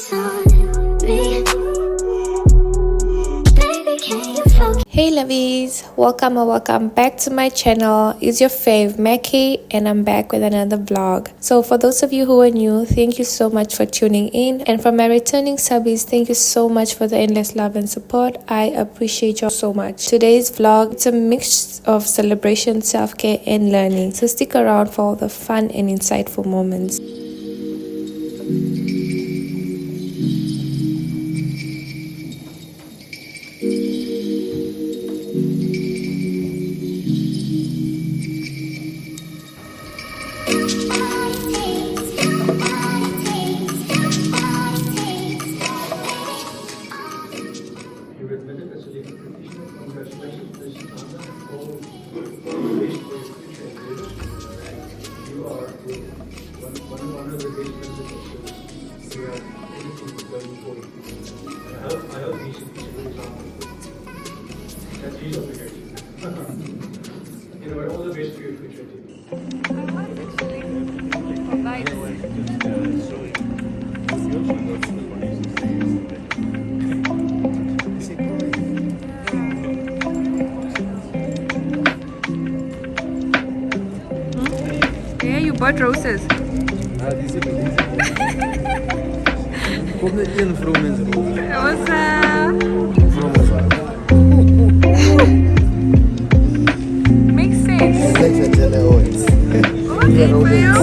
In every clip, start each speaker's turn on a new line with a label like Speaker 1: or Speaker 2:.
Speaker 1: Hey lovies, welcome or welcome back to my channel. It's your fave Mackie and I'm back with another vlog. So for those of you who are new, thank you so much for tuning in, and for my returning subbies, thank you so much for the endless love and support. I appreciate you so much. Today's vlog, it's a mix of celebration, self-care and learning, so stick around for all the fun and insightful moments.
Speaker 2: Yeah, you bought roses.
Speaker 3: Kom net een vrouwmensroos.
Speaker 2: Rosa. Makes sense.
Speaker 3: Like the jelly oils.
Speaker 2: Okay, for you.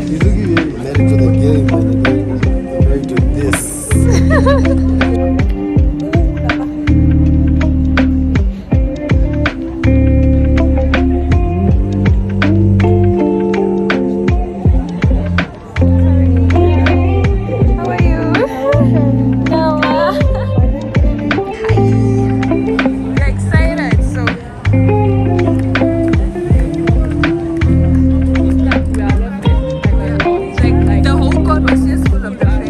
Speaker 3: You look married to the game and you're married to this.
Speaker 2: How are you? Hi. You're excited, so. Like the whole court was just full of the fair.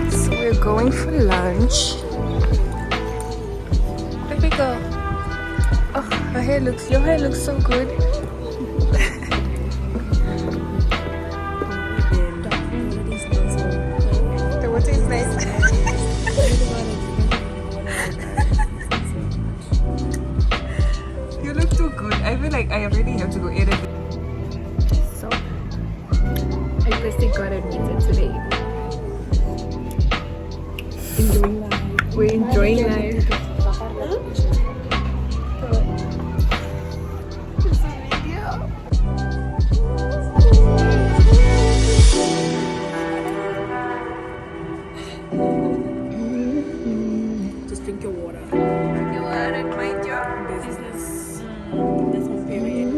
Speaker 2: So we're going for lunch. Let me go. Oh, your hair looks so good. The water is nice. You look too good. I feel like I really have to go edit it. So, I basically got admitted today. Enjoying life. We're enjoying life.
Speaker 4: Just drink your water.
Speaker 2: You want to mind your
Speaker 4: Business. That's one period.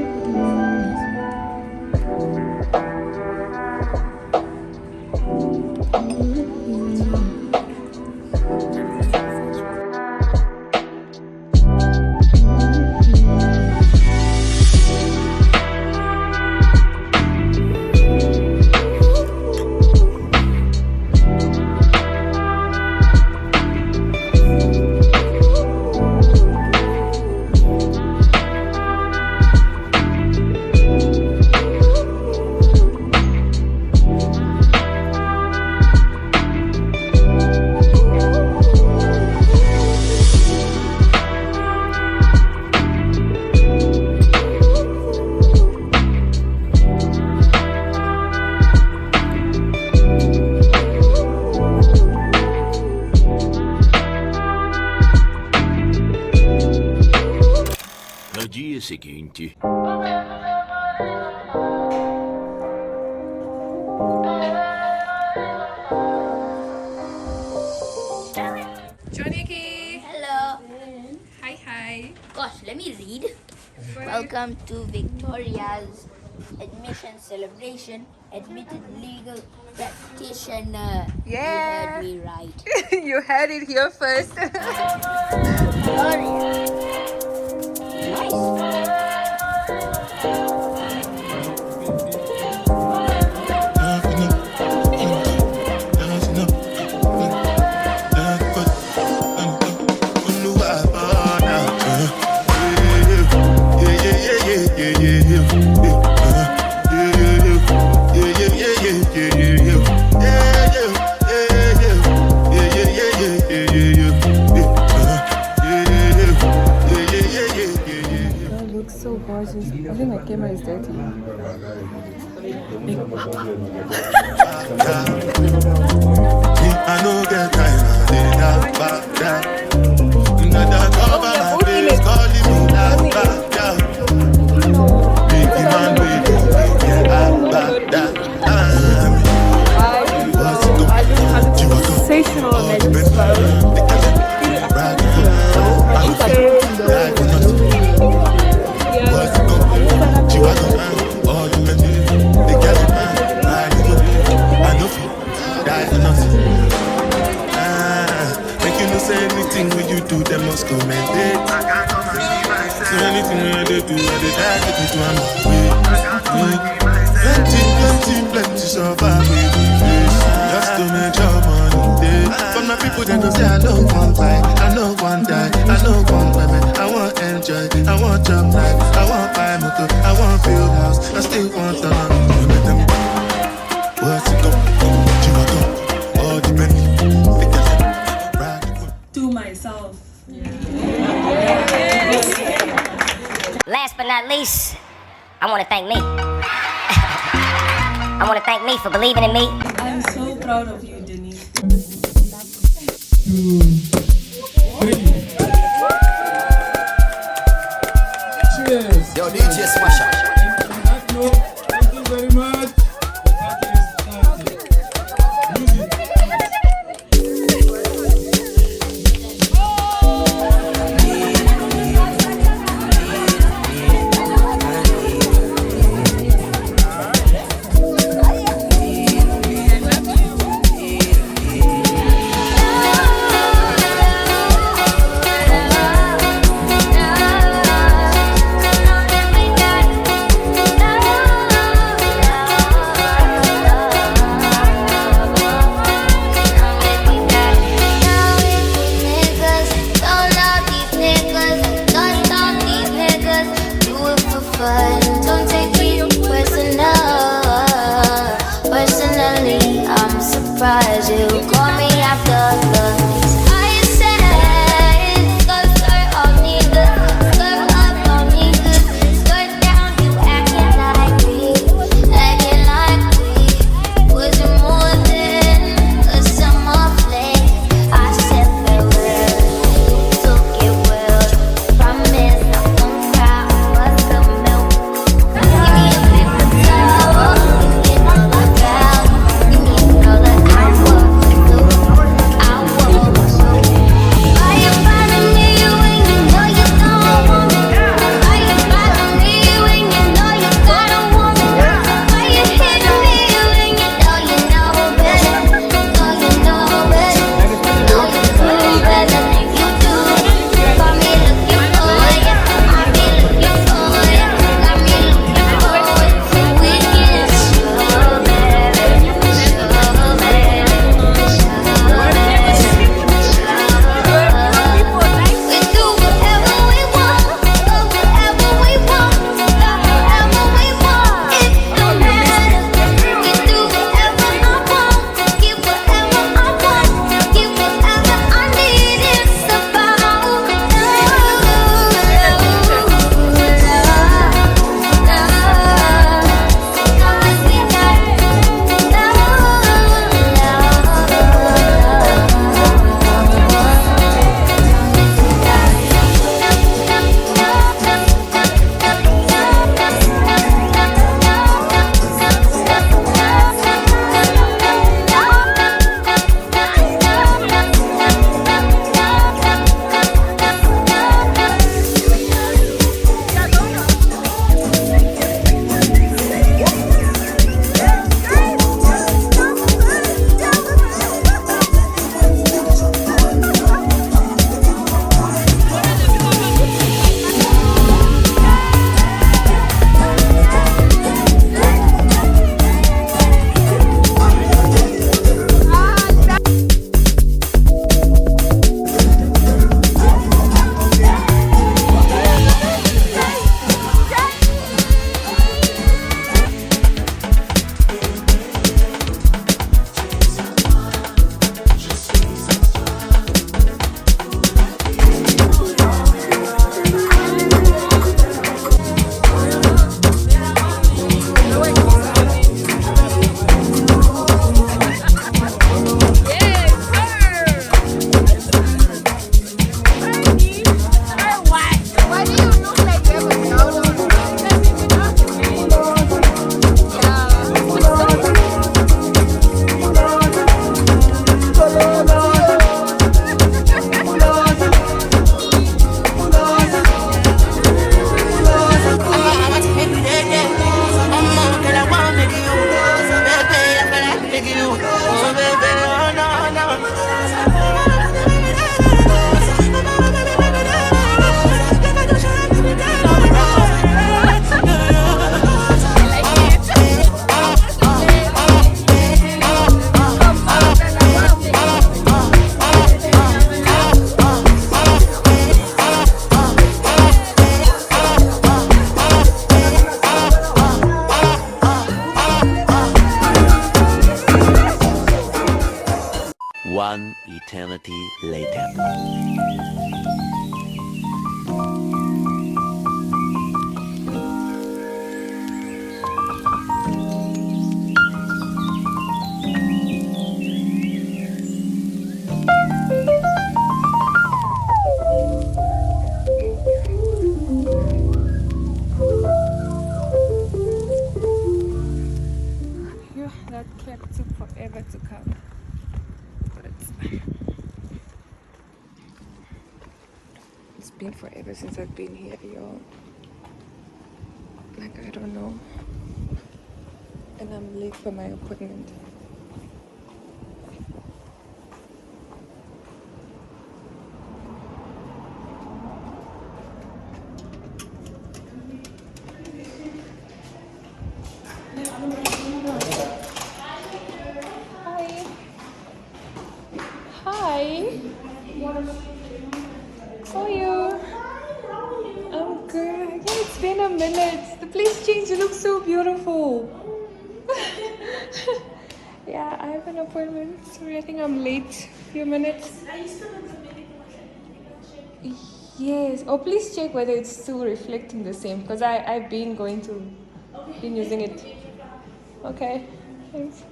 Speaker 5: Welcome to Victoria's admission celebration. Admitted legal practitioner. You heard me right.
Speaker 2: You had it here first.
Speaker 5: Victoria. Nice.
Speaker 2: So gorgeous. I think my camera is dirty.
Speaker 6: I know get time, I did that back down. Another cover my face, calling me that back down. Big man with it, back down.
Speaker 2: Sensational magic
Speaker 6: anything when you do, they must commend it. So anything when they do, they try to do to plenty survive with this. Just to make your money. But my people, they don't say I know one fight, I know one die, I know one women. I want enjoy, I want job life, I want buy motor, I want build house, I still want to them. What's it go? All the Bentley.
Speaker 4: To myself.
Speaker 7: Last but not least, I want to thank me. I want to thank me for believing in me.
Speaker 4: I'm so proud of you, Denise.
Speaker 3: Cheers.
Speaker 8: Yo, DJ Smasher.
Speaker 3: Thank you very much.
Speaker 6: Got
Speaker 8: One eternity later.
Speaker 2: Phew, that cab took forever to come. But it's been forever since I've been here, y'all. Like, I don't know. And I'm late for my appointment. Hi. How are you? I'm good. Yeah, it's been a minute. The place changed. You look so beautiful. Yeah, I have an appointment. Sorry, I think I'm late. Few minutes. Yes. Oh, please check whether it's still reflecting the same because I've been been using it. Okay. Thanks.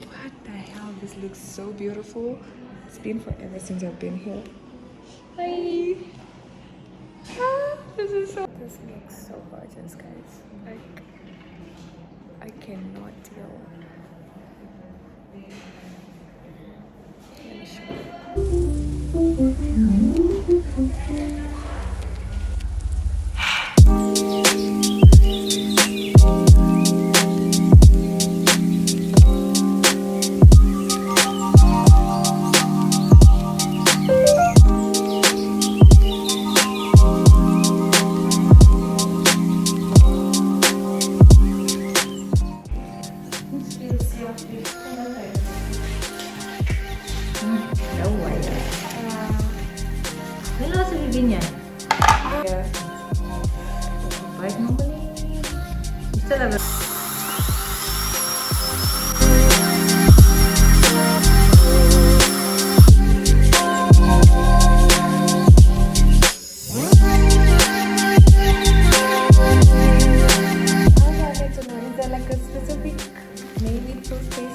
Speaker 2: What the hell? This looks so beautiful. It's been forever since I've been here. Hi. Ah, this looks so gorgeous, guys. Like, I cannot deal. Let me show you.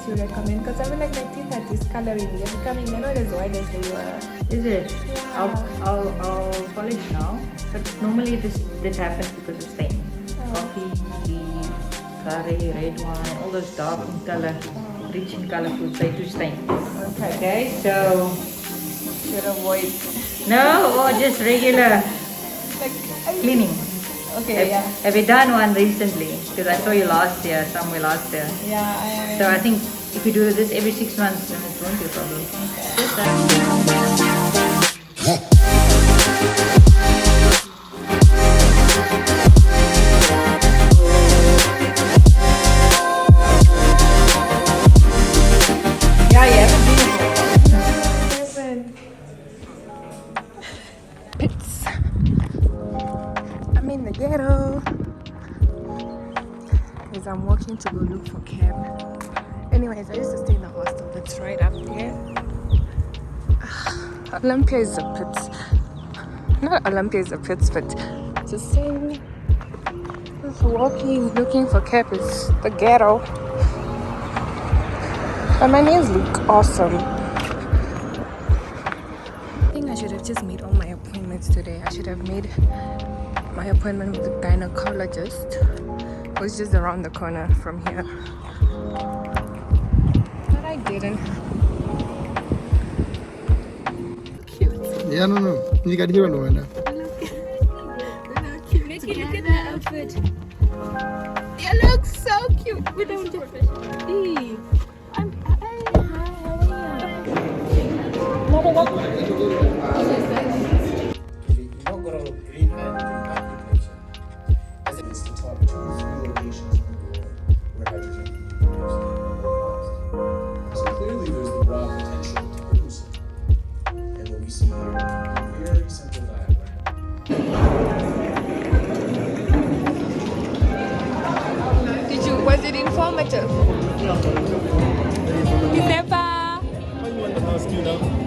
Speaker 2: You recommend? Because I feel like my teeth are discoloring. They're becoming, they're not as white as they were.
Speaker 9: Is it?
Speaker 2: Yeah.
Speaker 9: I'll polish now. But normally this happens because of stain. Coffee, tea, curry, red wine, all those dark in color, rich in color foods, they do stain. Okay, so
Speaker 2: should avoid.
Speaker 9: No, or just regular cleaning.
Speaker 2: Okay,
Speaker 9: Have you done one recently? Because I saw you somewhere last year.
Speaker 2: Yeah,
Speaker 9: So I think if you do this every 6 months, then it won't be a problem.
Speaker 2: Pits. I'm in the ghetto. As I'm walking to go look for cab. Anyways, I used to stay in the hostel that's right up there. Olympia is a pits. Not Olympia is a pits, but the same. Just walking, looking for cab is the ghetto. But my nails look awesome. I think I should have just made all my appointments today. I should have made my appointment with the gynecologist. It was just around the corner from here. But I didn't. Cute.
Speaker 3: Yeah, no. You got here on now.
Speaker 2: Make you look at that outfit. You look so cute. We don't do professional. Was it in informative. Kisepa.
Speaker 3: I want to ask you now.